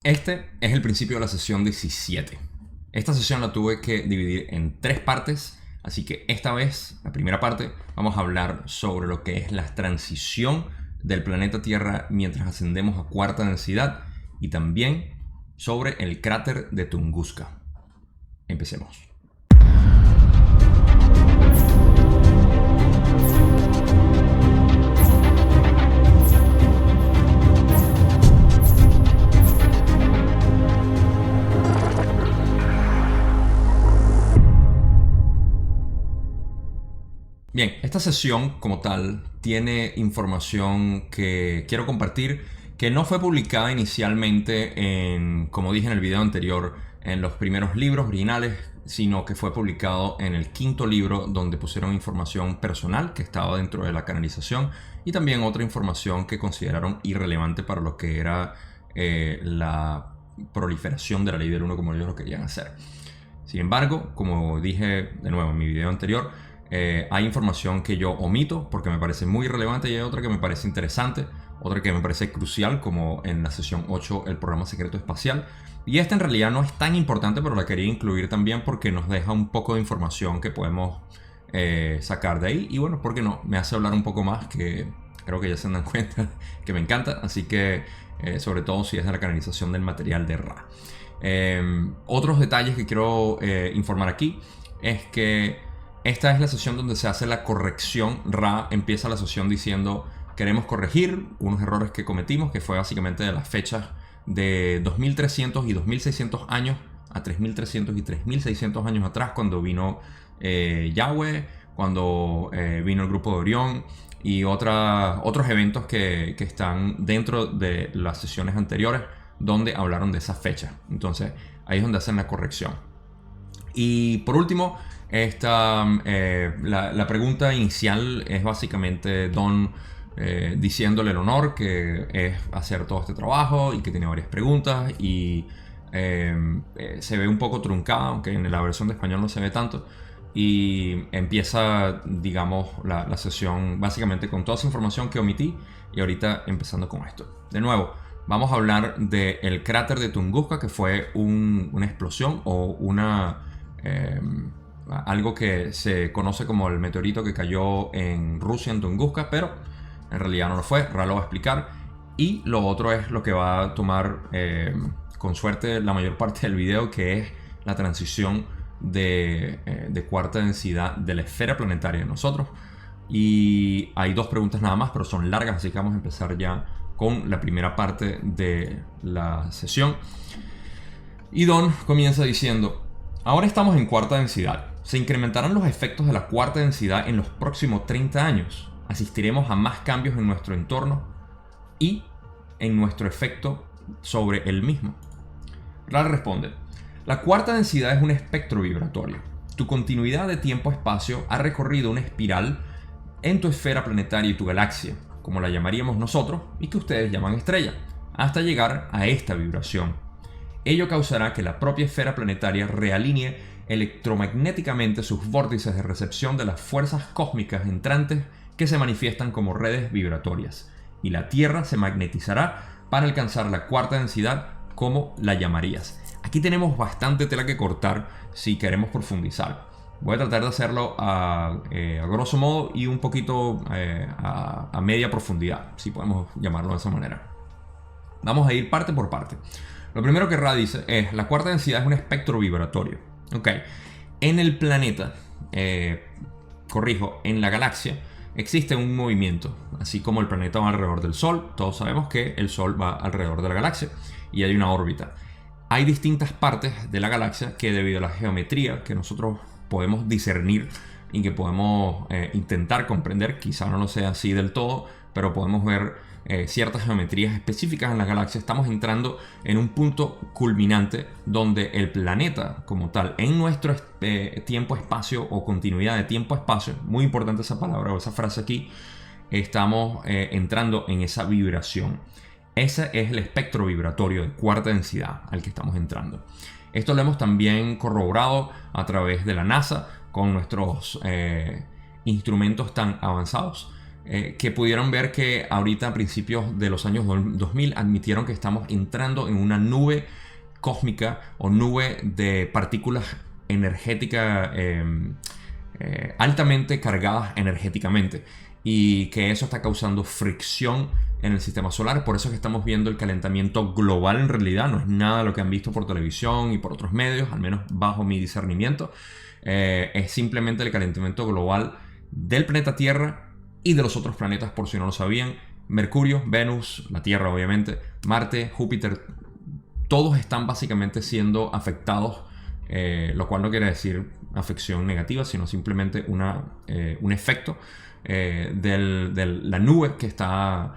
Este es el principio de la sesión 17. Esta sesión la tuve que dividir en 3 partes, así que esta vez, la primera parte, vamos a hablar sobre lo que es la transición del planeta Tierra mientras ascendemos a cuarta densidad y también sobre el cráter de Tunguska. Empecemos. Bien, esta sesión como tal tiene información que quiero compartir que no fue publicada inicialmente como dije en el video anterior, en los primeros libros originales, sino que fue publicado en el 5º libro, donde pusieron información personal que estaba dentro de la canalización y también otra información que consideraron irrelevante para lo que era la proliferación de la ley del 1 como ellos lo querían hacer. Sin embargo, como dije de nuevo en mi video anterior, hay información que yo omito porque me parece muy relevante y hay otra que me parece interesante, otra que me parece crucial, como en la sesión 8, el programa secreto espacial. Y esta en realidad no es tan importante, pero la quería incluir también porque nos deja un poco de información que podemos sacar de ahí. Y bueno, ¿por qué no? Me hace hablar un poco más, que creo que ya se dan cuenta que me encanta. Así que, sobre todo si es de la canalización del material de Ra. Otros detalles que quiero informar aquí es que esta es la sesión donde se hace la corrección. Ra empieza la sesión diciendo: queremos corregir unos errores que cometimos, que fue básicamente de las fechas de 2300 y 2600 años a 3300 y 3600 años atrás, cuando vino Yahweh, cuando vino el grupo de Orión y otros eventos que están dentro de las sesiones anteriores donde hablaron de esas fechas. Entonces ahí es donde hacen la corrección. Y por último, la pregunta inicial es básicamente Don diciéndole el honor que es hacer todo este trabajo y que tiene varias preguntas y se ve un poco truncada, aunque en la versión de español no se ve tanto, y empieza, digamos, la sesión básicamente con toda esa información que omití y ahorita empezando con esto. De nuevo, vamos a hablar del cráter de Tunguska, que fue una explosión o algo que se conoce como el meteorito que cayó en Rusia, en Tunguska, pero en realidad no lo fue. Ra lo va a explicar. Y lo otro es lo que va a tomar con suerte la mayor parte del video, que es la transición de cuarta densidad de la esfera planetaria de nosotros. Y hay 2 preguntas nada más, pero son largas, así que vamos a empezar ya con la primera parte de la sesión. Y Don comienza diciendo: ahora estamos en cuarta densidad. Se incrementarán los efectos de la cuarta densidad en los próximos 30 años. Asistiremos a más cambios en nuestro entorno y en nuestro efecto sobre el mismo. Ra responde: la cuarta densidad es un espectro vibratorio. Tu continuidad de tiempo-espacio ha recorrido una espiral en tu esfera planetaria y tu galaxia, como la llamaríamos nosotros y que ustedes llaman estrella, hasta llegar a esta vibración. Ello causará que la propia esfera planetaria realinee electromagnéticamente sus vórtices de recepción de las fuerzas cósmicas entrantes que se manifiestan como redes vibratorias, y la Tierra se magnetizará para alcanzar la cuarta densidad, como la llamarías. Aquí tenemos bastante tela que cortar si queremos profundizar. Voy a tratar de hacerlo a grosso modo y un poquito a media profundidad, si podemos llamarlo de esa manera. Vamos a ir parte por parte. Lo primero que Ra dice es: la cuarta densidad es un espectro vibratorio. Ok, en el planeta, en la galaxia, existe un movimiento. Así como el planeta va alrededor del Sol, todos sabemos que el Sol va alrededor de la galaxia y hay una órbita. Hay distintas partes de la galaxia que, debido a la geometría que nosotros podemos discernir y que podemos intentar comprender, quizá no lo sea así del todo, pero podemos ver ciertas geometrías específicas en la galaxia. Estamos entrando en un punto culminante donde el planeta como tal, en nuestro tiempo-espacio o continuidad de tiempo-espacio, muy importante esa palabra o esa frase aquí, estamos entrando en esa vibración. Ese es el espectro vibratorio de cuarta densidad al que estamos entrando. Esto lo hemos también corroborado a través de la NASA con nuestros instrumentos tan avanzados que pudieron ver que ahorita a principios de los años 2000 admitieron que estamos entrando en una nube cósmica o nube de partículas energéticas altamente cargadas energéticamente, y que eso está causando fricción en el sistema solar. Por eso es que estamos viendo el calentamiento global. En realidad no es nada de lo que han visto por televisión y por otros medios, al menos bajo mi discernimiento. Es simplemente el calentamiento global del planeta Tierra y de los otros planetas, por si no lo sabían. Mercurio, Venus, la Tierra obviamente, Marte, Júpiter, todos están básicamente siendo afectados, lo cual no quiere decir afección negativa, sino simplemente un efecto de la nube que está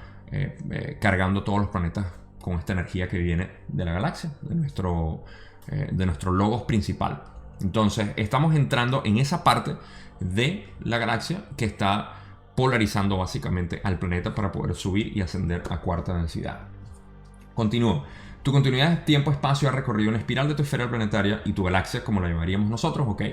cargando todos los planetas con esta energía que viene de la galaxia, de nuestro logos principal. Entonces estamos entrando en esa parte de la galaxia que está polarizando básicamente al planeta para poder subir y ascender a cuarta densidad. Continúo. Tu continuidad de tiempo-espacio ha recorrido una espiral de tu esfera planetaria y tu galaxia, como la llamaríamos nosotros, ¿ok?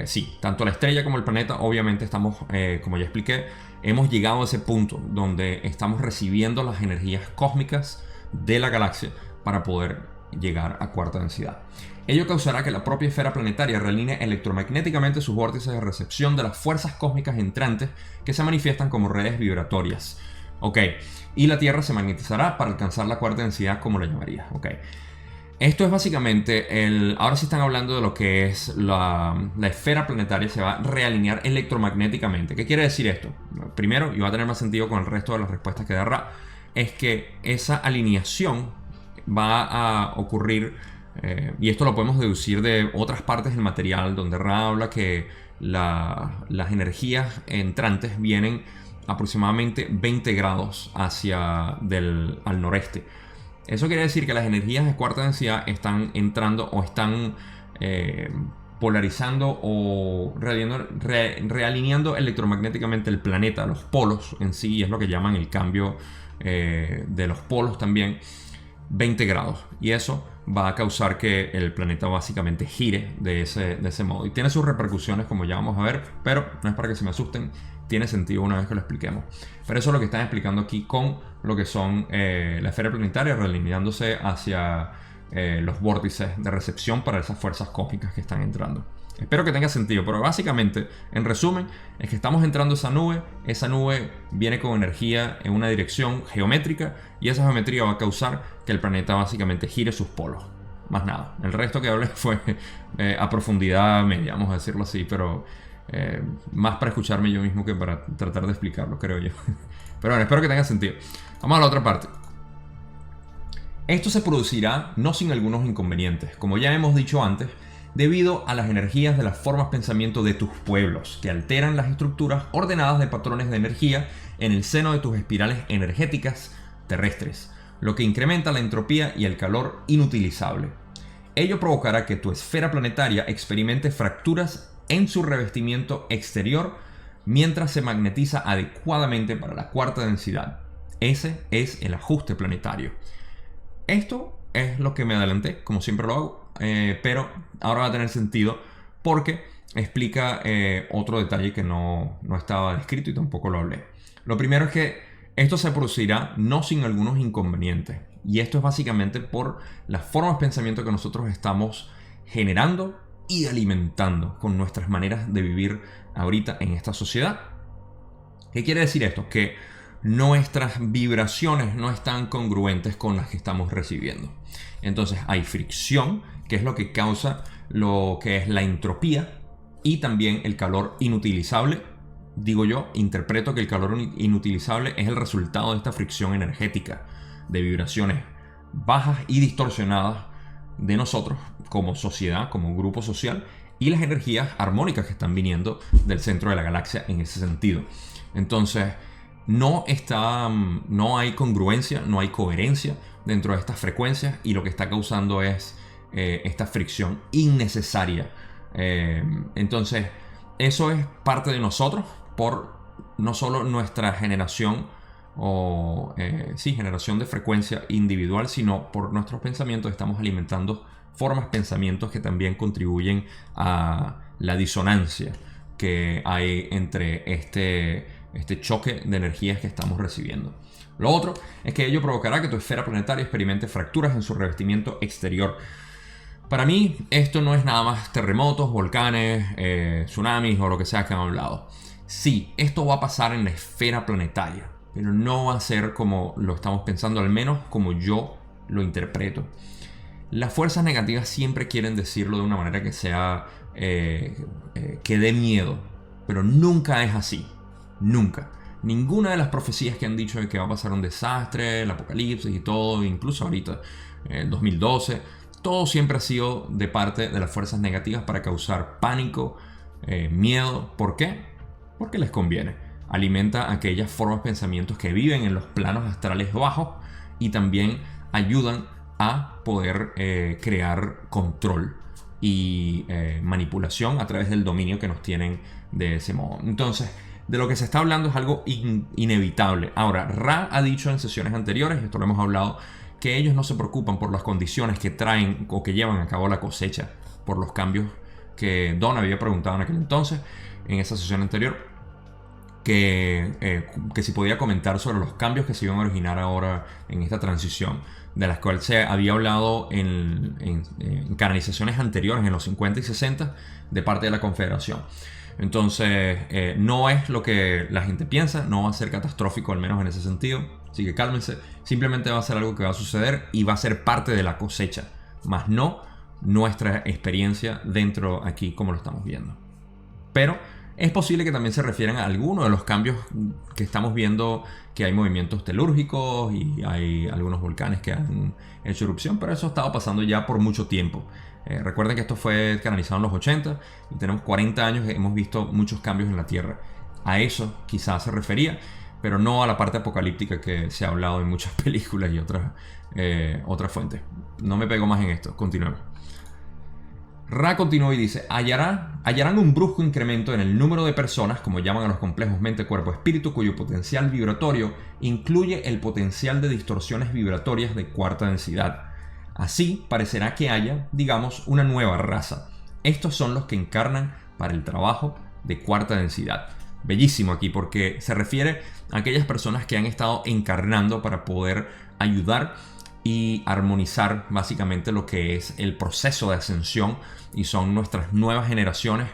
Sí, tanto la estrella como el planeta, obviamente estamos, como ya expliqué, hemos llegado a ese punto donde estamos recibiendo las energías cósmicas de la galaxia para poder llegar a cuarta densidad. Ello causará que la propia esfera planetaria realinee electromagnéticamente sus vórtices de recepción de las fuerzas cósmicas entrantes que se manifiestan como redes vibratorias. Ok, y la Tierra se magnetizará para alcanzar la cuarta densidad, como la llamaría. Ok, esto es básicamente ahora sí están hablando de lo que es la esfera planetaria se va a realinear electromagnéticamente. ¿Qué quiere decir esto? Primero, y va a tener más sentido con el resto de las respuestas que da Ra, es que esa alineación va a ocurrir, y esto lo podemos deducir de otras partes del material, donde Ra habla que las energías entrantes vienen aproximadamente 20 grados al noreste. Eso quiere decir que las energías de cuarta densidad están entrando o están polarizando o realineando electromagnéticamente el planeta, los polos en sí, y es lo que llaman el cambio de los polos también, 20 grados. Y eso va a causar que el planeta básicamente gire de ese modo. Y tiene sus repercusiones, como ya vamos a ver, pero no es para que se me asusten. Tiene sentido una vez que lo expliquemos. Pero eso es lo que están explicando aquí con lo que son la esfera planetaria realineándose hacia los vórtices de recepción para esas fuerzas cósmicas que están entrando. Espero que tenga sentido, pero básicamente, en resumen, es que estamos entrando a esa nube viene con energía en una dirección geométrica y esa geometría va a causar que el planeta básicamente gire sus polos. Más nada. El resto que hablé fue a profundidad media, vamos a decirlo así, pero más para escucharme yo mismo que para tratar de explicarlo, creo yo. Pero bueno, espero que tenga sentido. Vamos a la otra parte. Esto se producirá no sin algunos inconvenientes, como ya hemos dicho antes, debido a las energías de las formas pensamiento de tus pueblos, que alteran las estructuras ordenadas de patrones de energía en el seno de tus espirales energéticas terrestres, lo que incrementa la entropía y el calor inutilizable. Ello provocará que tu esfera planetaria experimente fracturas en su revestimiento exterior mientras se magnetiza adecuadamente para la cuarta densidad. Ese es el ajuste planetario. Esto es lo que me adelanté, como siempre lo hago, pero ahora va a tener sentido porque explica otro detalle que no estaba descrito y tampoco lo hablé. Lo primero es que esto se producirá no sin algunos inconvenientes, y esto es básicamente por las formas de pensamiento que nosotros estamos generando y alimentando con nuestras maneras de vivir ahorita en esta sociedad. ¿Qué quiere decir esto? Que nuestras vibraciones no están congruentes con las que estamos recibiendo. Entonces hay fricción, que es lo que causa lo que es la entropía y también el calor inutilizable. Digo yo, interpreto que el calor inutilizable es el resultado de esta fricción energética de vibraciones bajas y distorsionadas de nosotros como sociedad, como grupo social, y las energías armónicas que están viniendo del centro de la galaxia en ese sentido. Entonces no hay congruencia, no hay coherencia dentro de estas frecuencias, y lo que está causando es esta fricción innecesaria. Entonces eso es parte de nosotros por no solo nuestra generación generación de frecuencia individual, sino por nuestros pensamientos. Estamos alimentando formas, pensamientos que también contribuyen a la disonancia que hay entre este choque de energías que estamos recibiendo. Lo otro es que ello provocará que tu esfera planetaria experimente fracturas en su revestimiento exterior. Para mí, esto no es nada más terremotos, volcanes, tsunamis o lo que sea que han hablado. Sí, esto va a pasar en la esfera planetaria, pero no va a ser como lo estamos pensando, al menos como yo lo interpreto. Las fuerzas negativas siempre quieren decirlo de una manera que sea que dé miedo, pero nunca es así. Nunca. Ninguna de las profecías que han dicho de que va a pasar un desastre, el apocalipsis y todo, incluso ahorita, en 2012, todo siempre ha sido de parte de las fuerzas negativas para causar pánico, miedo. ¿Por qué? Porque les conviene. Alimenta aquellas formas de pensamientos que viven en los planos astrales bajos y también ayudan a poder crear control y manipulación a través del dominio que nos tienen de ese modo. Entonces, de lo que se está hablando es algo inevitable. Ahora, Ra ha dicho en sesiones anteriores, esto lo hemos hablado, que ellos no se preocupan por las condiciones que traen o que llevan a cabo la cosecha, por los cambios que Don había preguntado en aquel entonces, en esa sesión anterior, que si podía comentar sobre los cambios que se iban a originar ahora en esta transición, de las cuales se había hablado en canalizaciones anteriores, en los 50 y 60, de parte de la Confederación. Entonces, no es lo que la gente piensa, no va a ser catastrófico, al menos en ese sentido. Así que cálmense, simplemente va a ser algo que va a suceder y va a ser parte de la cosecha, más no nuestra experiencia dentro aquí como lo estamos viendo. Pero es posible que también se refieran a algunos de los cambios que estamos viendo, que hay movimientos telúrgicos y hay algunos volcanes que han hecho erupción, pero eso ha estado pasando ya por mucho tiempo. Recuerden que esto fue canalizado en los 80 y tenemos 40 años que hemos visto muchos cambios en la Tierra. A eso quizás se refería, pero no a la parte apocalíptica que se ha hablado en muchas películas y otras fuentes. No me pego más en esto, continuemos. Ra continúa y dice: hallarán un brusco incremento en el número de personas, como llaman a los complejos mente-cuerpo-espíritu, cuyo potencial vibratorio incluye el potencial de distorsiones vibratorias de cuarta densidad. Así parecerá que haya, digamos, una nueva raza. Estos son los que encarnan para el trabajo de cuarta densidad. Bellísimo aquí, porque se refiere a aquellas personas que han estado encarnando para poder ayudar y armonizar básicamente lo que es el proceso de ascensión, y son nuestras nuevas generaciones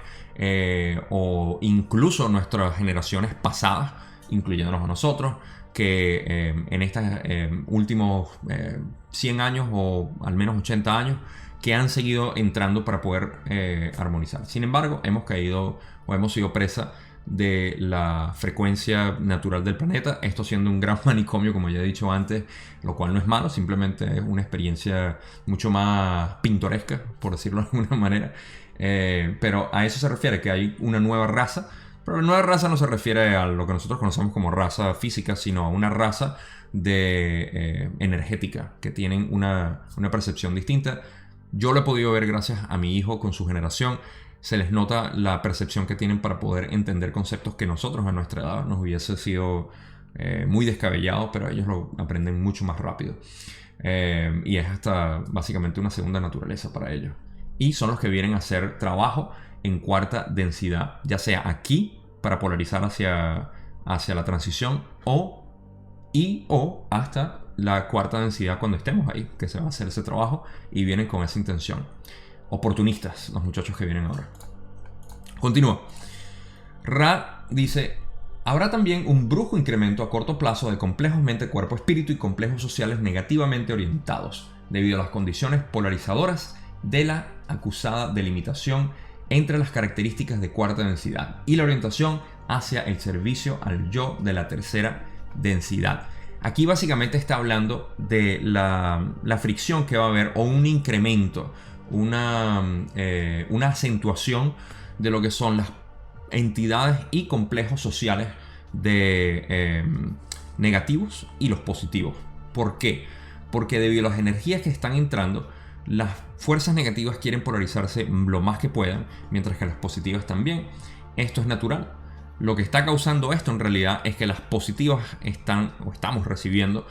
o incluso nuestras generaciones pasadas, incluyéndonos a nosotros, que en estos últimos 100 años o al menos 80 años que han seguido entrando para poder armonizar. Sin embargo, hemos caído o hemos sido presa de la frecuencia natural del planeta, esto siendo un gran manicomio, como ya he dicho antes, lo cual no es malo, simplemente es una experiencia mucho más pintoresca, por decirlo de alguna manera, pero a eso se refiere, que hay una nueva raza. Pero la nueva raza no se refiere a lo que nosotros conocemos como raza física, sino a una raza energética, que tienen una percepción distinta. Yo lo he podido ver gracias a mi hijo con su generación. Se les nota la percepción que tienen para poder entender conceptos que nosotros a nuestra edad nos hubiese sido muy descabellado, pero ellos lo aprenden mucho más rápido. Y es hasta básicamente una segunda naturaleza para ellos. Y son los que vienen a hacer trabajo en cuarta densidad, ya sea aquí para polarizar hacia la transición o hasta la cuarta densidad cuando estemos ahí, que se va a hacer ese trabajo y vienen con esa intención. Oportunistas, los muchachos que vienen ahora. Continúa. Ra dice: habrá también un brusco incremento a corto plazo de complejos mente-cuerpo-espíritu y complejos sociales negativamente orientados, debido a las condiciones polarizadoras de la acusada delimitación entre las características de cuarta densidad y la orientación hacia el servicio al yo de la tercera densidad. Aquí básicamente está hablando de la fricción que va a haber, o un incremento, una acentuación de lo que son las entidades y complejos sociales de negativos y los positivos. ¿Por qué? Porque debido a las energías que están entrando, las fuerzas negativas quieren polarizarse lo más que puedan, mientras que las positivas también. Esto es natural. Lo que está causando esto en realidad es que las positivas estamos recibiendo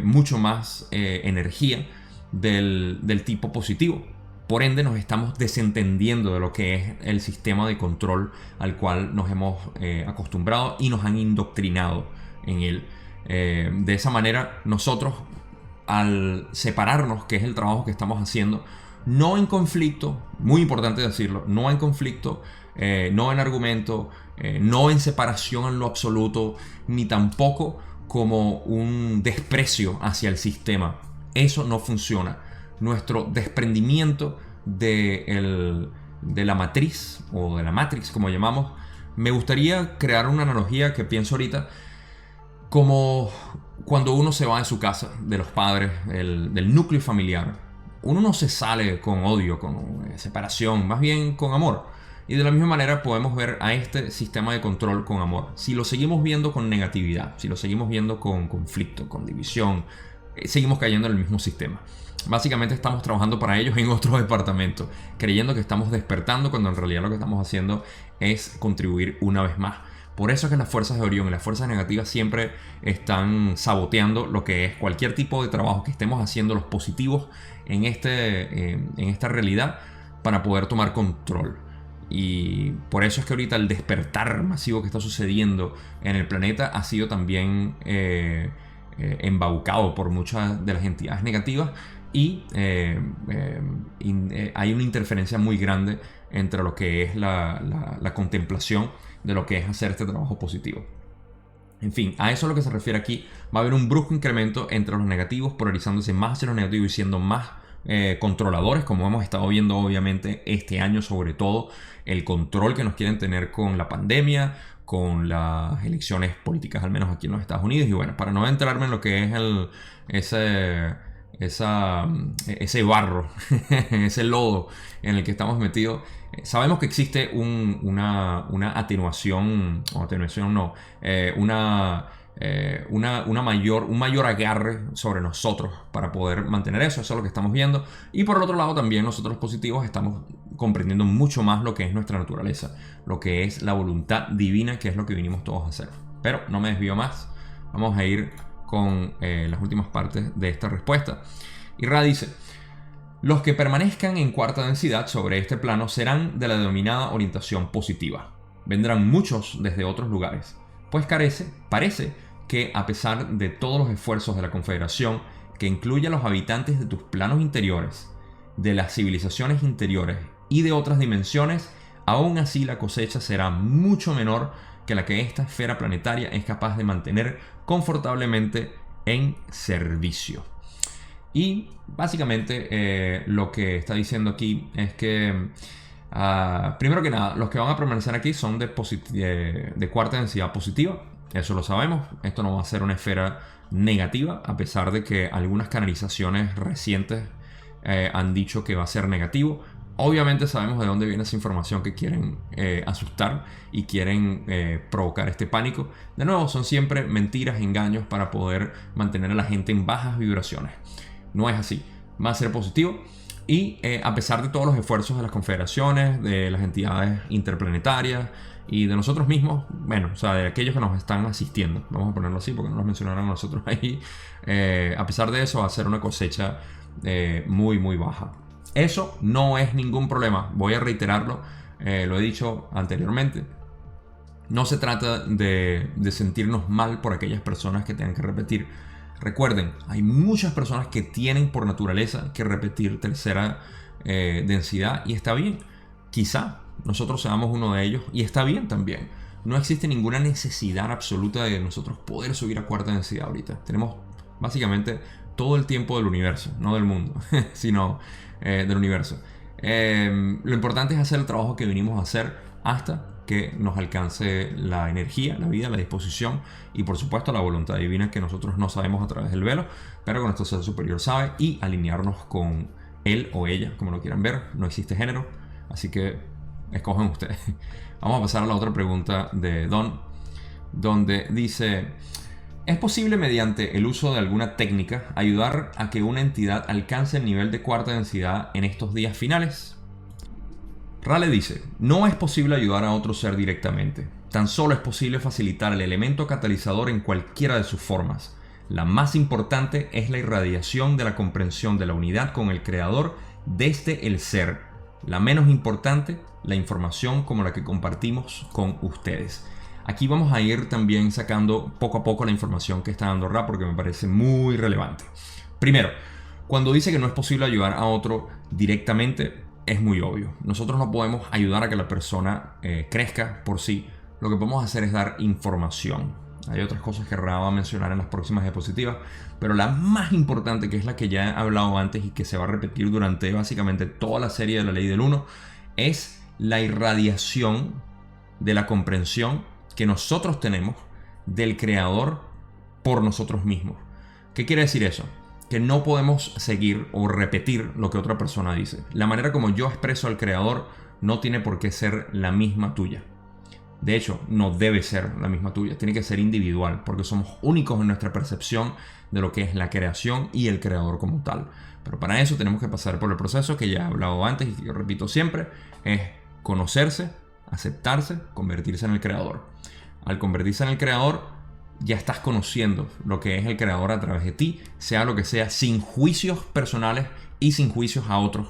mucho más energía del tipo positivo. Por ende, nos estamos desentendiendo de lo que es el sistema de control al cual nos hemos acostumbrado y nos han indoctrinado en él. De esa manera, nosotros, al separarnos, que es el trabajo que estamos haciendo, no en conflicto, muy importante decirlo, no en conflicto, no en argumento, no en separación en lo absoluto, ni tampoco como un desprecio hacia el sistema. Eso no funciona. Nuestro desprendimiento de la matriz o de la matrix, como llamamos, me gustaría crear una analogía que pienso ahorita como cuando uno se va de su casa, de los padres, del núcleo familiar. Uno no se sale con odio, con separación, más bien con amor. Y de la misma manera podemos ver a este sistema de control con amor. Si lo seguimos viendo con negatividad, si lo seguimos viendo con conflicto, con división, seguimos cayendo en el mismo sistema. Básicamente estamos trabajando para ellos en otro departamento, creyendo que estamos despertando cuando en realidad lo que estamos haciendo es contribuir una vez más. Por eso es que las fuerzas de Orión y las fuerzas negativas siempre están saboteando lo que es cualquier tipo de trabajo que estemos haciendo, los positivos en esta realidad, para poder tomar control. Y por eso es que ahorita el despertar masivo que está sucediendo en el planeta ha sido también embaucado por muchas de las entidades negativas y hay una interferencia muy grande entre lo que es la contemplación de lo que es hacer este trabajo positivo. En fin, a eso es lo que se refiere aquí. Va a haber un brusco incremento entre los negativos, polarizándose más hacia los negativos y siendo más controladores, como hemos estado viendo obviamente este año, sobre todo el control que nos quieren tener con la pandemia, con las elecciones políticas, al menos aquí en los Estados Unidos. Y bueno, para no entrarme en lo que es ese barro, ese lodo en el que estamos metidos, sabemos que existe una atenuación, o atenuación no, un mayor agarre sobre nosotros para poder mantener eso. Eso es lo que estamos viendo. Y por el otro lado también nosotros los positivos estamos comprendiendo mucho más lo que es nuestra naturaleza, lo que es la voluntad divina, que es lo que vinimos todos a hacer. Pero no me desvío más, vamos a ir con las últimas partes de esta respuesta. Y Ra dice: los que permanezcan en cuarta densidad sobre este plano serán de la denominada orientación positiva. Vendrán muchos desde otros lugares, pues parece que a pesar de todos los esfuerzos de la Confederación, que incluye a los habitantes de tus planos interiores, de las civilizaciones interiores y de otras dimensiones, aún así la cosecha será mucho menor que la que esta esfera planetaria es capaz de mantener confortablemente en servicio. Y básicamente lo que está diciendo aquí es que primero que nada, los que van a permanecer aquí son de cuarta densidad positiva. Eso lo sabemos. Esto no va a ser una esfera negativa, a pesar de que algunas canalizaciones recientes han dicho que va a ser negativo. Obviamente sabemos de dónde viene esa información que quieren asustar y quieren provocar este pánico. De nuevo, son siempre mentiras, engaños para poder mantener a la gente en bajas vibraciones. No es así. Va a ser positivo. Y a pesar de todos los esfuerzos de las confederaciones, de las entidades interplanetarias y de nosotros mismos, bueno, o sea, de aquellos que nos están asistiendo, vamos a ponerlo así porque no nos mencionaron a nosotros ahí, a pesar de eso va a ser una cosecha muy muy baja. Eso no es ningún problema, voy a reiterarlo, lo he dicho anteriormente. No se trata de sentirnos mal por aquellas personas que tengan que repetir. Recuerden, hay muchas personas que tienen por naturaleza que repetir tercera densidad y está bien. Quizá nosotros seamos uno de ellos y está bien también. No existe ninguna necesidad absoluta de nosotros poder subir a cuarta densidad ahorita. Tenemos básicamente todo el tiempo del universo, no del mundo, sino del universo. Lo importante es hacer el trabajo que vinimos a hacer hasta que nos alcance la energía, la vida, la disposición y por supuesto la voluntad divina que nosotros no sabemos a través del velo, pero que nuestro ser superior sabe, y alinearnos con él o ella, como lo quieran ver. No existe género, así que escojan ustedes. Vamos a pasar a la otra pregunta de Don, donde dice: ¿es posible mediante el uso de alguna técnica ayudar a que una entidad alcance el nivel de cuarta densidad en estos días finales? Rale dice: no es posible ayudar a otro ser directamente. Tan solo es posible facilitar el elemento catalizador en cualquiera de sus formas. La más importante es la irradiación de la comprensión de la unidad con el Creador desde el ser. La menos importante, la información como la que compartimos con ustedes. Aquí vamos a ir también sacando poco a poco la información que está dando Ra, porque me parece muy relevante. Primero, cuando dice que no es posible ayudar a otro directamente, es muy obvio. Nosotros no podemos ayudar a que la persona crezca por sí. Lo que podemos hacer es dar información. Hay otras cosas que Ra va a mencionar en las próximas diapositivas, pero la más importante, que es la que ya he hablado antes y que se va a repetir durante básicamente toda la serie de la Ley del Uno, es la irradiación de la comprensión que nosotros tenemos del Creador por nosotros mismos. ¿Qué quiere decir eso? Que no podemos seguir o repetir lo que otra persona dice. La manera como yo expreso al Creador no tiene por qué ser la misma tuya. De hecho, no debe ser la misma tuya. Tiene que ser individual, porque somos únicos en nuestra percepción de lo que es la creación y el Creador como tal. Pero para eso tenemos que pasar por el proceso que ya he hablado antes y que yo repito siempre, es conocerse, aceptarse, convertirse en el Creador. Al convertirse en el Creador, ya estás conociendo lo que es el Creador a través de ti, sea lo que sea, sin juicios personales y sin juicios a otros.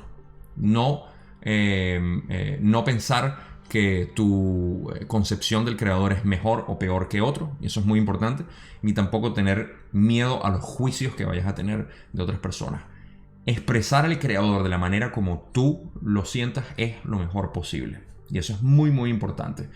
No pensar que tu concepción del Creador es mejor o peor que otro, y eso es muy importante, ni tampoco tener miedo a los juicios que vayas a tener de otras personas. Expresar al Creador de la manera como tú lo sientas es lo mejor posible, y eso es muy muy importante.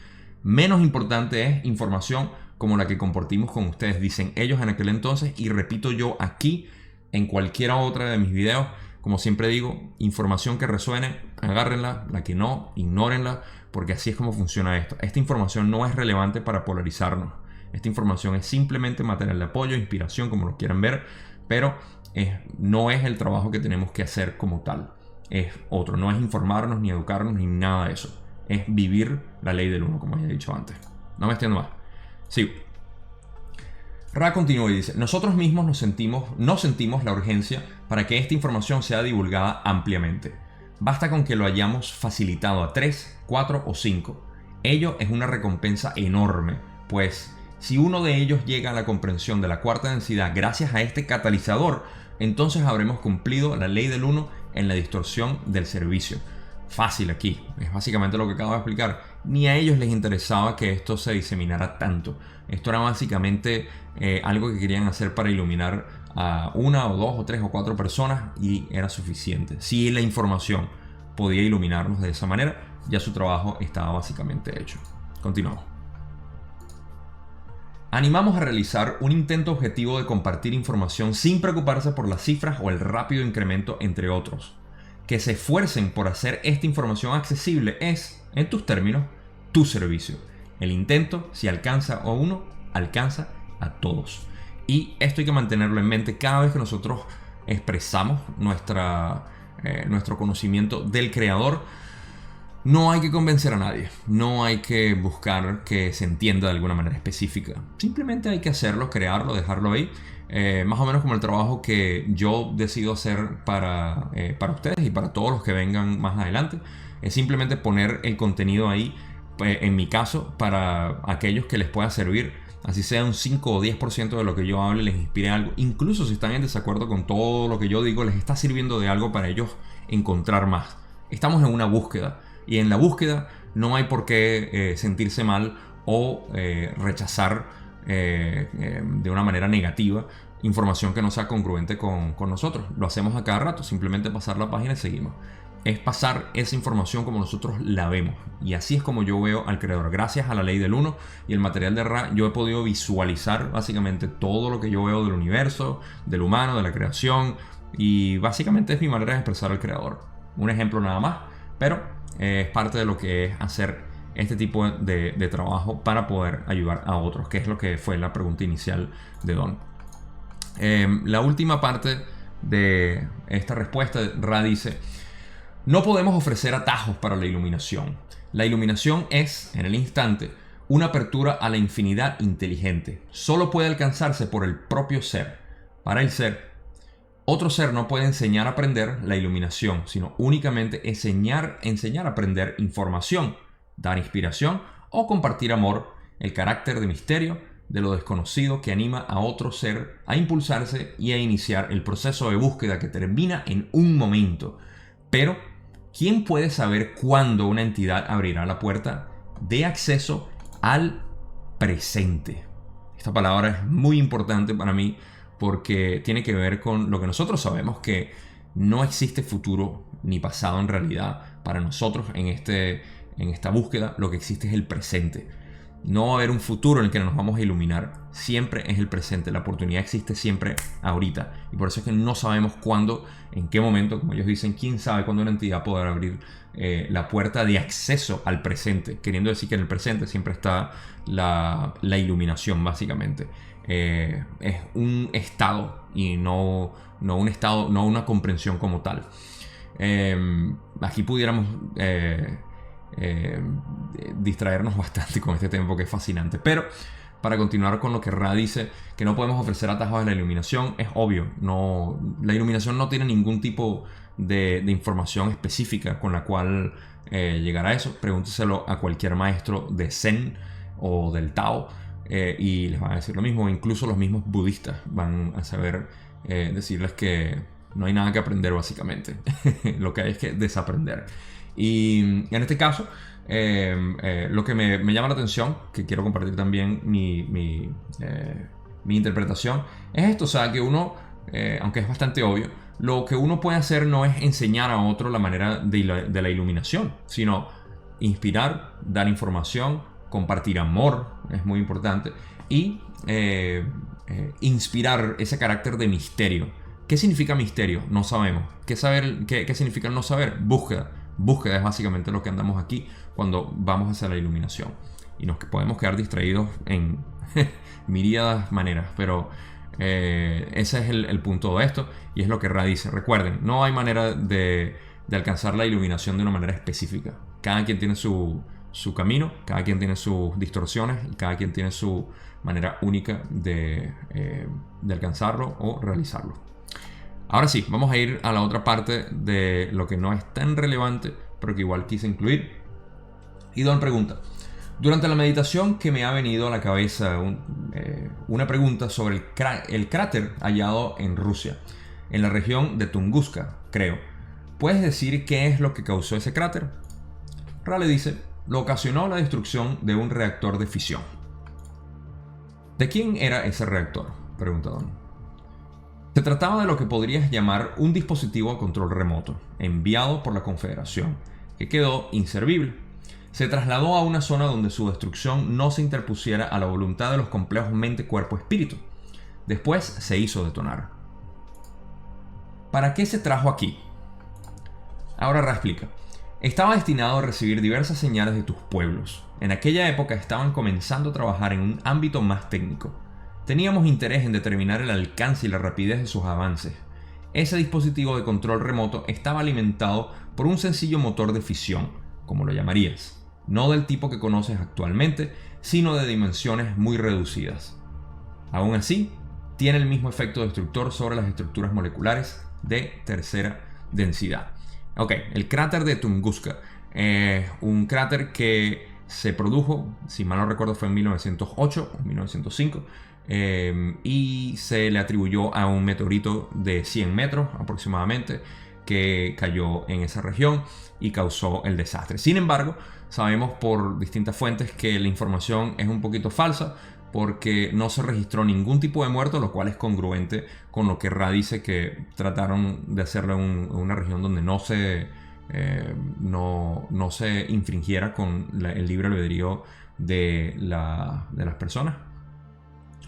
Menos importante es información como la que compartimos con ustedes, dicen ellos en aquel entonces, y repito yo aquí en cualquiera otra de mis videos. Como siempre digo, información que resuene, agárrenla, la que no, ignórenla, porque así es como funciona esto. Esta información no es relevante para polarizarnos. Esta información es simplemente material de apoyo, inspiración, como lo quieran ver, pero no es el trabajo que tenemos que hacer como tal. Es otro, no es informarnos, ni educarnos, ni nada de eso. Es vivir la ley del uno, como ya he dicho antes. No me extiendo más. Sí. Ra continúa y dice: nosotros mismos no sentimos la urgencia para que esta información sea divulgada ampliamente. Basta con que lo hayamos facilitado a 3, 4 o 5. Ello es una recompensa enorme, pues si uno de ellos llega a la comprensión de la cuarta densidad gracias a este catalizador, entonces habremos cumplido la ley del uno en la distorsión del servicio. Fácil aquí, es básicamente lo que acabo de explicar. Ni a ellos les interesaba que esto se diseminara tanto. Esto era básicamente algo que querían hacer para iluminar a 1 o 2 o 3 o 4 personas, y era suficiente. Si la información podía iluminarnos de esa manera, ya su trabajo estaba básicamente hecho. Continuamos. Animamos a realizar un intento objetivo de compartir información sin preocuparse por las cifras o el rápido incremento, entre otros. Que se esfuercen por hacer esta información accesible es, en tus términos, tu servicio. El intento, si alcanza a uno, alcanza a todos. Y esto hay que mantenerlo en mente cada vez que nosotros expresamos nuestro conocimiento del Creador. No hay que convencer a nadie, no hay que buscar que se entienda de alguna manera específica. Simplemente hay que hacerlo, crearlo, dejarlo ahí. Más o menos como el trabajo que yo decido hacer para ustedes y para todos los que vengan más adelante. Es simplemente poner el contenido ahí, en mi caso, para aquellos que les pueda servir. Así sea un 5 o 10% de lo que yo hable les inspire algo. Incluso si están en desacuerdo con todo lo que yo digo, les está sirviendo de algo para ellos encontrar más. Estamos en una búsqueda. Y en la búsqueda no hay por qué sentirse mal o rechazar de una manera negativa información que no sea congruente con nosotros. Lo hacemos a cada rato, simplemente pasar la página y seguimos. Es pasar esa información como nosotros la vemos. Y así es como yo veo al Creador. Gracias a la ley del uno y el material de Ra, yo he podido visualizar básicamente todo lo que yo veo del universo, del humano, de la creación. Y básicamente es mi manera de expresar al Creador. Un ejemplo nada más, pero es parte de lo que es hacer este tipo de trabajo para poder ayudar a otros, que es lo que fue la pregunta inicial de Don. La última parte de esta respuesta, Ra dice: no podemos ofrecer atajos para la iluminación. La iluminación es, en el instante, una apertura a la infinidad inteligente. Solo puede alcanzarse por el propio ser. Para el ser, otro ser no puede enseñar a aprender la iluminación, sino únicamente enseñar a aprender información, dar inspiración o compartir amor, el carácter de misterio de lo desconocido que anima a otro ser a impulsarse y a iniciar el proceso de búsqueda que termina en un momento. Pero, ¿quién puede saber cuándo una entidad abrirá la puerta de acceso al presente? Esta palabra es muy importante para mí porque tiene que ver con lo que nosotros sabemos, que no existe futuro ni pasado en realidad para nosotros en esta búsqueda. Lo que existe es el presente. No va a haber un futuro en el que nos vamos a iluminar. Siempre es el presente. La oportunidad existe siempre ahorita. Y por eso es que no sabemos cuándo, en qué momento, como ellos dicen, quién sabe cuándo una entidad podrá abrir la puerta de acceso al presente. Queriendo decir que en el presente siempre está la iluminación, básicamente. Es un estado y no un estado, no una comprensión como tal. Aquí pudiéramos distraernos bastante con este tema porque es fascinante, pero para continuar con lo que Ra dice, que no podemos ofrecer atajos a la iluminación, es obvio. La iluminación no tiene ningún tipo de información específica con la cual llegar a eso. Pregúnteselo a cualquier maestro de Zen o del Tao y les van a decir lo mismo. Incluso los mismos budistas van a saber decirles que no hay nada que aprender, básicamente. Lo que hay es que desaprender. Y en este caso, lo que me llama la atención, que quiero compartir también mi interpretación, es esto. O sea, que uno, aunque es bastante obvio, lo que uno puede hacer no es enseñar a otro la manera de la iluminación, sino inspirar, dar información, compartir amor, es muy importante, y inspirar ese carácter de misterio. ¿Qué significa misterio? No sabemos. ¿Qué significa no saber? Búsqueda. Búsqueda es básicamente lo que andamos aquí cuando vamos hacia la iluminación. Y nos podemos quedar distraídos en miríadas maneras, pero ese es el punto de esto y es lo que Ra dice. Recuerden, no hay manera de alcanzar la iluminación de una manera específica. Cada quien tiene su camino, cada quien tiene sus distorsiones y cada quien tiene su manera única de alcanzarlo o realizarlo. Ahora sí, vamos a ir a la otra parte de lo que no es tan relevante, pero que igual quise incluir. Y Don pregunta: durante la meditación que me ha venido a la cabeza una pregunta sobre el cráter hallado en Rusia, en la región de Tunguska, creo. ¿Puedes decir qué es lo que causó ese cráter? Ra le dice: lo ocasionó la destrucción de un reactor de fisión. ¿De quién era ese reactor?, pregunta Don. Se trataba de lo que podrías llamar un dispositivo a control remoto, enviado por la Confederación, que quedó inservible. Se trasladó a una zona donde su destrucción no se interpusiera a la voluntad de los complejos mente-cuerpo-espíritu. Después se hizo detonar. ¿Para qué se trajo aquí? Ahora Ra explica. Estaba destinado a recibir diversas señales de tus pueblos. En aquella época estaban comenzando a trabajar en un ámbito más técnico. Teníamos interés en determinar el alcance y la rapidez de sus avances. Ese dispositivo de control remoto estaba alimentado por un sencillo motor de fisión, como lo llamarías, no del tipo que conoces actualmente, sino de dimensiones muy reducidas. Aún así, tiene el mismo efecto destructor sobre las estructuras moleculares de tercera densidad. Ok, el cráter de Tunguska, un cráter que se produjo, si mal no recuerdo fue en 1908 o 1905, y se le atribuyó a un meteorito de 100 metros aproximadamente que cayó en esa región y causó el desastre. Sin embargo, sabemos por distintas fuentes que la información es un poquito falsa porque no se registró ningún tipo de muerto, lo cual es congruente con lo que Ra dice, que trataron de hacerlo en una región donde no se infringiera con el libre albedrío de las personas.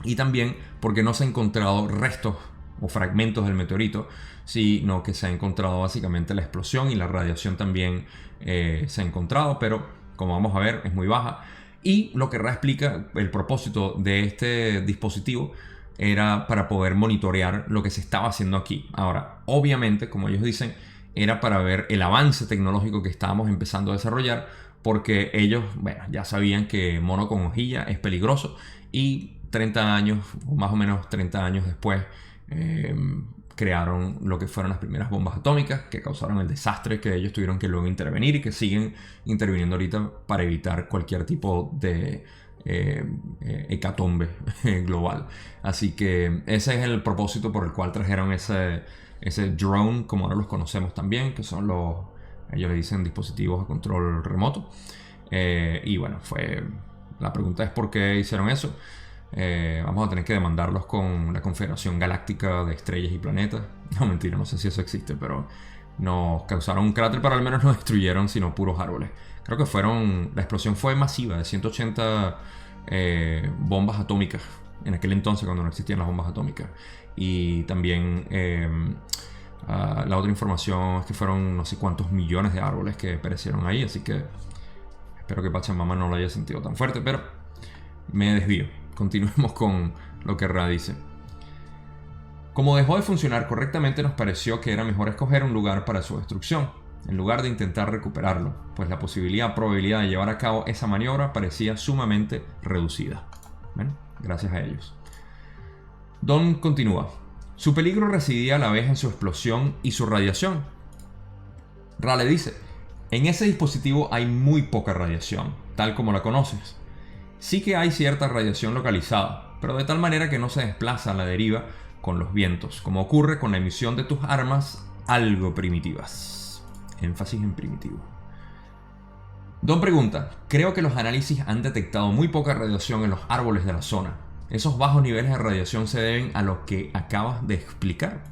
Y también porque no se han encontrado restos o fragmentos del meteorito, sino que se ha encontrado básicamente la explosión, y la radiación también se ha encontrado, pero como vamos a ver es muy baja. Y lo que Ra explica, el propósito de este dispositivo era para poder monitorear lo que se estaba haciendo aquí. Ahora, obviamente, como ellos dicen, era para ver el avance tecnológico que estábamos empezando a desarrollar, porque ellos, bueno, ya sabían que mono con hojilla es peligroso, y 30 años, o más o menos 30 años después, crearon lo que fueron las primeras bombas atómicas que causaron el desastre que ellos tuvieron que luego intervenir y que siguen interviniendo ahorita para evitar cualquier tipo de hecatombe global. Así que ese es el propósito por el cual trajeron ese ese drone, como ahora los conocemos también, que son ellos le dicen dispositivos a control remoto. Y bueno, la pregunta es por qué hicieron eso. Vamos a tener que demandarlos con la Confederación Galáctica de Estrellas y Planetas. No, mentira, no sé si eso existe, pero nos causaron un cráter, pero al menos no destruyeron sino puros árboles. Creo que la explosión fue masiva, de 180 bombas atómicas en aquel entonces, cuando no existían las bombas atómicas. Y también la otra información es que fueron no sé cuántos millones de árboles que perecieron ahí, así que espero que Pachamama no lo haya sentido tan fuerte, pero me desvío. Continuemos con lo que Ra dice. Como dejó de funcionar correctamente, nos pareció que era mejor escoger un lugar para su destrucción, en lugar de intentar recuperarlo, pues la probabilidad de llevar a cabo esa maniobra parecía sumamente reducida. ¿Ven? Gracias a ellos. Don continúa. Su peligro residía a la vez en su explosión y su radiación. Ra le dice, en ese dispositivo hay muy poca radiación, tal como la conoces. Sí que hay cierta radiación localizada, pero de tal manera que no se desplaza a la deriva con los vientos, como ocurre con la emisión de tus armas algo primitivas. Énfasis en primitivo. Don pregunta, creo que los análisis han detectado muy poca radiación en los árboles de la zona. ¿Esos bajos niveles de radiación se deben a lo que acabas de explicar?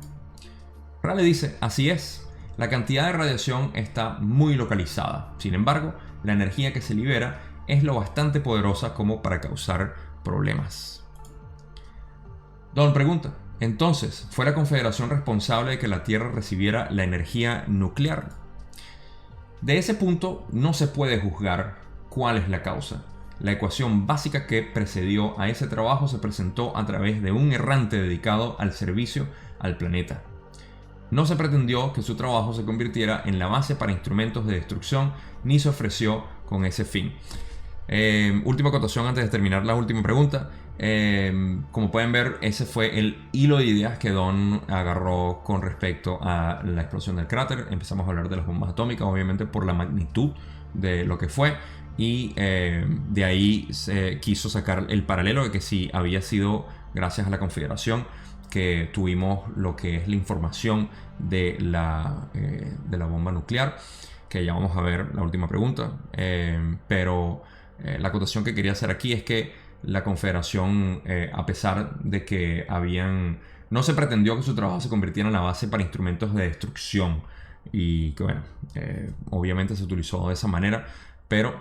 Ra le dice, así es. La cantidad de radiación está muy localizada. Sin embargo, la energía que se libera es lo bastante poderosa como para causar problemas. Don pregunta, entonces, ¿fue la Confederación responsable de que la Tierra recibiera la energía nuclear? De ese punto no se puede juzgar cuál es la causa. La ecuación básica que precedió a ese trabajo se presentó a través de un errante dedicado al servicio al planeta. No se pretendió que su trabajo se convirtiera en la base para instrumentos de destrucción, ni se ofreció con ese fin. Última acotación antes de terminar la última pregunta. Como pueden ver, ese fue el hilo de ideas que Don agarró con respecto a la explosión del cráter. Empezamos a hablar de las bombas atómicas, obviamente por la magnitud de lo que fue. Y de ahí se quiso sacar el paralelo de que si había sido gracias a la Confederación que tuvimos lo que es la información de la bomba nuclear, que ya vamos a ver la última pregunta. Pero la acotación que quería hacer aquí es que la Confederación, a pesar de que no se pretendió que su trabajo se convirtiera en la base para instrumentos de destrucción, y que bueno, obviamente se utilizó de esa manera, pero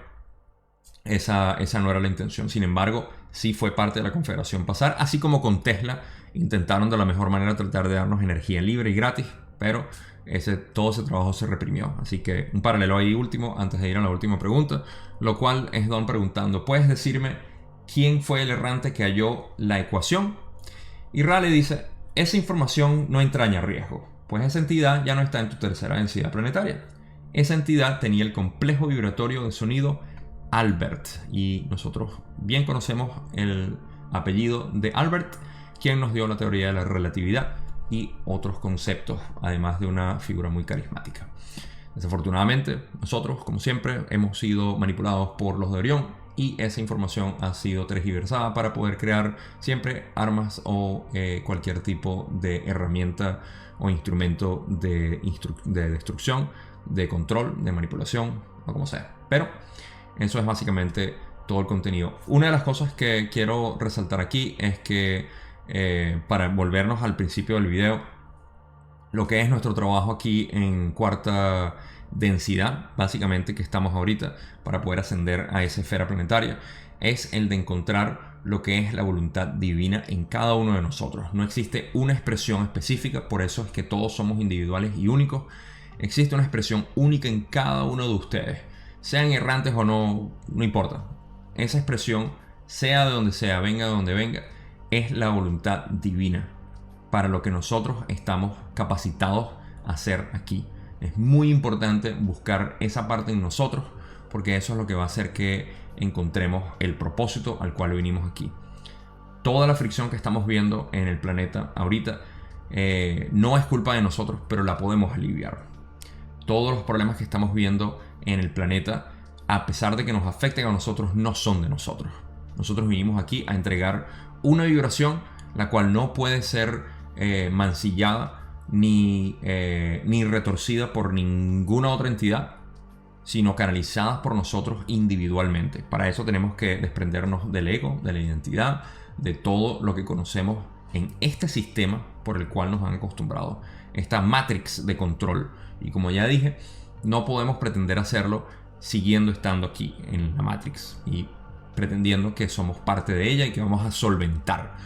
esa no era la intención. Sin embargo, sí fue parte de la Confederación pasar, así como con Tesla intentaron de la mejor manera tratar de darnos energía libre y gratis, pero todo ese trabajo se reprimió. Así que un paralelo ahí último antes de ir a la última pregunta, lo cual es Don preguntando, ¿puedes decirme quién fue el errante que halló la ecuación? Y Ra le dice, esa información no entraña riesgo, pues esa entidad ya no está en tu tercera densidad planetaria. Esa entidad tenía el complejo vibratorio de sonido Albert, y nosotros bien conocemos el apellido de Albert, quien nos dio la teoría de la relatividad y otros conceptos, además de una figura muy carismática. Desafortunadamente, nosotros, como siempre, hemos sido manipulados por los de Orión y esa información ha sido tergiversada para poder crear siempre armas o cualquier tipo de herramienta o instrumento de destrucción, de control, de manipulación o como sea. Pero eso es básicamente todo el contenido. Una de las cosas que quiero resaltar aquí es que para volvernos al principio del video, lo que es nuestro trabajo aquí en cuarta densidad, básicamente que estamos ahorita para poder ascender a esa esfera planetaria, es el de encontrar lo que es la voluntad divina en cada uno de nosotros. No existe una expresión específica, por eso es que todos somos individuales y únicos. Existe una expresión única en cada uno de ustedes. Sean errantes o no, no importa. Esa expresión, sea de donde sea, venga de donde venga, es la voluntad divina para lo que nosotros estamos capacitados a hacer aquí. Es muy importante buscar esa parte en nosotros, porque eso es lo que va a hacer que encontremos el propósito al cual vinimos aquí. Toda la fricción que estamos viendo en el planeta ahorita no es culpa de nosotros, pero la podemos aliviar. Todos los problemas que estamos viendo en el planeta, a pesar de que nos afecten a nosotros, no son de nosotros. Nosotros vinimos aquí a entregar una vibración la cual no puede ser mancillada ni retorcida por ninguna otra entidad, sino canalizadas por nosotros individualmente. Para eso tenemos que desprendernos del ego, de la identidad, de todo lo que conocemos en este sistema por el cual nos han acostumbrado, esta matrix de control. Y como ya dije, no podemos pretender hacerlo siguiendo estando aquí en la matrix y pretendiendo que somos parte de ella y que vamos a solventar.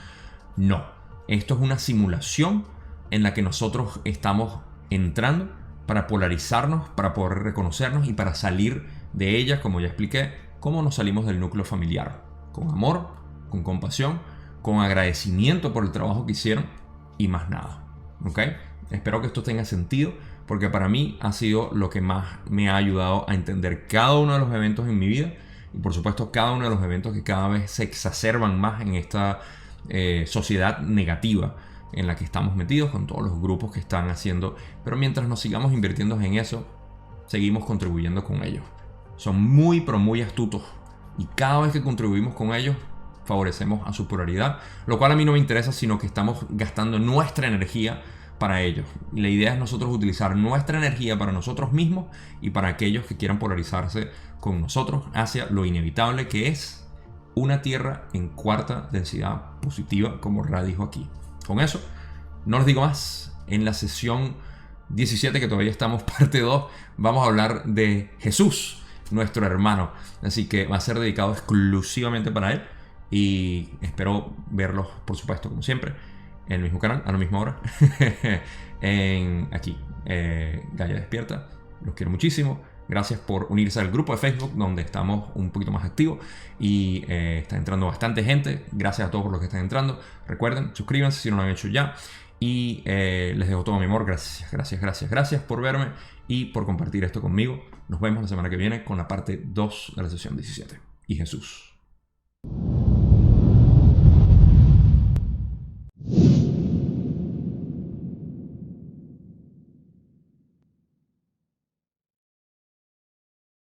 No, esto es una simulación en la que nosotros estamos entrando para polarizarnos, para poder reconocernos y para salir de ella, como ya expliqué, cómo nos salimos del núcleo familiar, con amor, con compasión, con agradecimiento por el trabajo que hicieron y más nada. ¿Ok? Espero que esto tenga sentido, porque para mí ha sido lo que más me ha ayudado a entender cada uno de los eventos en mi vida y por supuesto cada uno de los eventos que cada vez se exacerban más en esta sociedad negativa en la que estamos metidos, con todos los grupos que están haciendo. Pero mientras nos sigamos invirtiendo en eso, seguimos contribuyendo con ellos. Son muy pero muy astutos y cada vez que contribuimos con ellos favorecemos a su pluralidad, lo cual a mí no me interesa, sino que estamos gastando nuestra energía para ellos. Y la idea es nosotros utilizar nuestra energía para nosotros mismos y para aquellos que quieran polarizarse con nosotros hacia lo inevitable que es una Tierra en cuarta densidad positiva, como Ra dijo aquí. Con eso, no les digo más. En la sesión 17, que todavía estamos parte 2, vamos a hablar de Jesús, nuestro hermano. Así que va a ser dedicado exclusivamente para él. Y espero verlos, por supuesto, como siempre, en el mismo canal, a la misma hora. Aquí, Gaia Despierta. Los quiero muchísimo. Gracias por unirse al grupo de Facebook, donde estamos un poquito más activos y está entrando bastante gente. Gracias a todos por los que están entrando. Recuerden, suscríbanse si no lo han hecho ya. Y les dejo todo mi amor. Gracias por verme y por compartir esto conmigo. Nos vemos la semana que viene con la parte 2 de la sesión 17. Y Jesús.